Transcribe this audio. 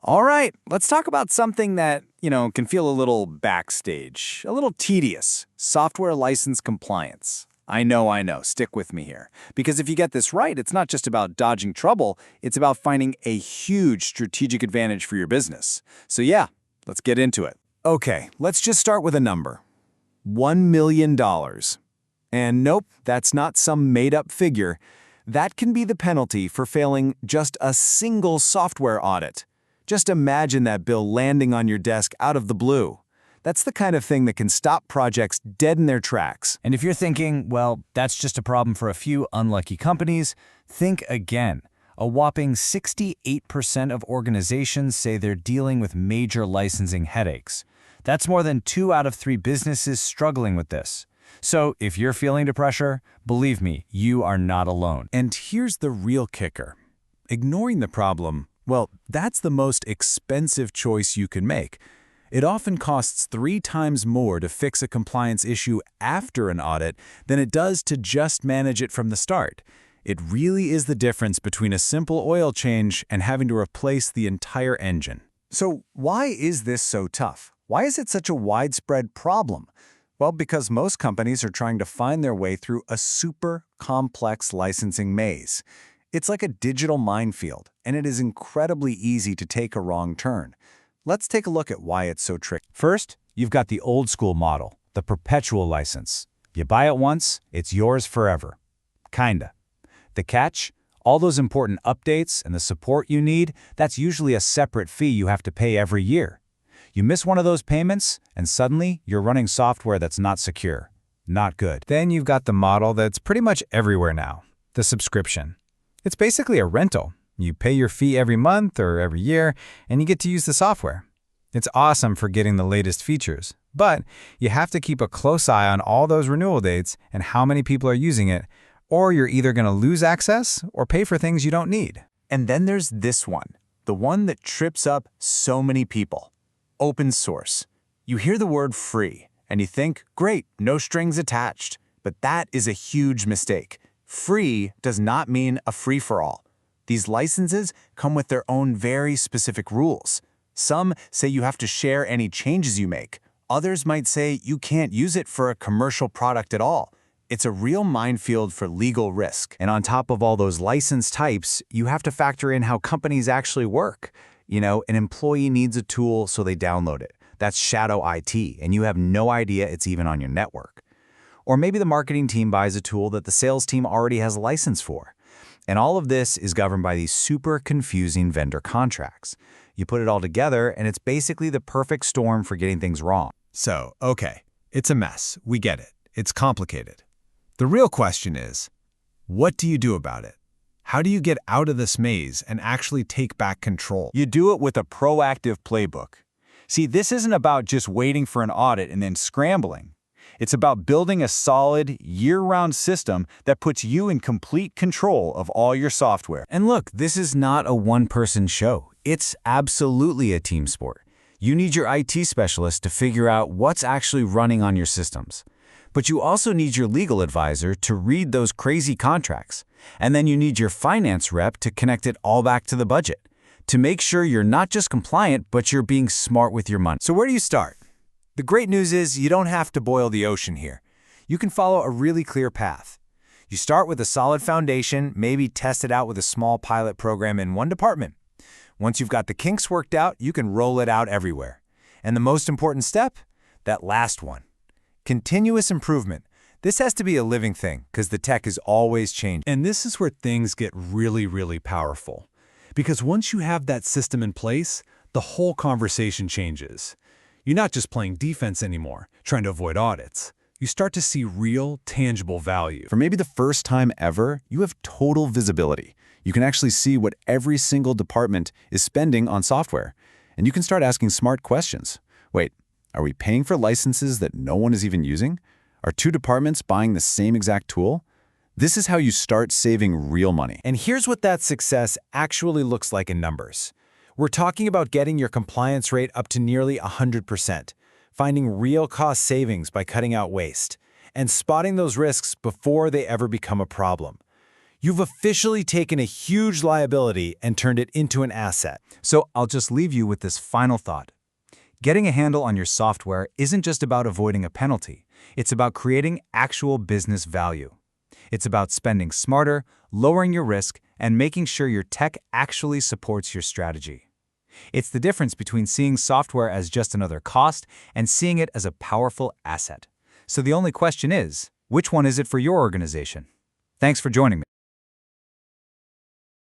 All right, let's talk about something that, can feel a little backstage, a little tedious. Software license compliance. I know. Stick with me here. Because if you get this right, it's not just about dodging trouble, it's about finding a huge strategic advantage for your business. So yeah, let's get into it. Okay, let's just start with a number. $1 million. And nope, that's not some made-up figure. That can be the penalty for failing just a single software audit. Just imagine that bill landing on your desk out of the blue. That's the kind of thing that can stop projects dead in their tracks. And if you're thinking, well, that's just a problem for a few unlucky companies, think again. A whopping 68% of organizations say they're dealing with major licensing headaches. That's more than 2 out of 3 businesses struggling with this. So if you're feeling the pressure, believe me, you are not alone. And here's the real kicker. Ignoring the problem, well, that's the most expensive choice you can make. It often costs 3 times more to fix a compliance issue after an audit than it does to just manage it from the start. It really is the difference between a simple oil change and having to replace the entire engine. So why is this so tough? Why is it such a widespread problem? Well, because most companies are trying to find their way through a super complex licensing maze. It's like a digital minefield, and it is incredibly easy to take a wrong turn. Let's take a look at why it's so tricky. First, you've got the old school model, the perpetual license. You buy it once, it's yours forever. Kinda. The catch? All those important updates and the support you need, that's usually a separate fee you have to pay every year. You miss one of those payments, and suddenly you're running software that's not secure. Not good. Then you've got the model that's pretty much everywhere now, the subscription. It's basically a rental. You pay your fee every month or every year, and you get to use the software. It's awesome for getting the latest features, but you have to keep a close eye on all those renewal dates and how many people are using it, or you're either going to lose access or pay for things you don't need. And then there's this one, the one that trips up so many people. Open source. You hear the word free, and you think, great, no strings attached. But that is a huge mistake. Free does not mean a free-for-all. These licenses come with their own very specific rules. Some say you have to share any changes you make. Others might say you can't use it for a commercial product at all. It's a real minefield for legal risk. And on top of all those license types, you have to factor in how companies actually work. An employee needs a tool, so they download it. That's shadow IT, and you have no idea it's even on your network. Or maybe the marketing team buys a tool that the sales team already has a license for. And all of this is governed by these super confusing vendor contracts. You put it all together, and it's basically the perfect storm for getting things wrong. So, okay, it's a mess. We get it. It's complicated. The real question is, what do you do about it? How do you get out of this maze and actually take back control? You do it with a proactive playbook. See, this isn't about just waiting for an audit and then scrambling. It's about building a solid, year-round system that puts you in complete control of all your software. And look, this is not a one-person show. It's absolutely a team sport. You need your IT specialist to figure out what's actually running on your systems. But you also need your legal advisor to read those crazy contracts. And then you need your finance rep to connect it all back to the budget, to make sure you're not just compliant, but you're being smart with your money. So where do you start? The great news is you don't have to boil the ocean here. You can follow a really clear path. You start with a solid foundation, maybe test it out with a small pilot program in one department. Once you've got the kinks worked out, you can roll it out everywhere. And the most important step? That last one. Continuous improvement. This has to be a living thing because the tech is always changing. And this is where things get really, really powerful. Because once you have that system in place, the whole conversation changes. You're not just playing defense anymore, trying to avoid audits. You start to see real, tangible value. For maybe the first time ever, you have total visibility. You can actually see what every single department is spending on software. And you can start asking smart questions. Wait, are we paying for licenses that no one is even using? Are 2 departments buying the same exact tool? This is how you start saving real money. And here's what that success actually looks like in numbers. We're talking about getting your compliance rate up to nearly 100%, finding real cost savings by cutting out waste, and spotting those risks before they ever become a problem. You've officially taken a huge liability and turned it into an asset. So I'll just leave you with this final thought. Getting a handle on your software isn't just about avoiding a penalty. It's about creating actual business value. It's about spending smarter, lowering your risk, and making sure your tech actually supports your strategy. It's the difference between seeing software as just another cost and seeing it as a powerful asset. So the only question is, which one is it for your organization? Thanks for joining me.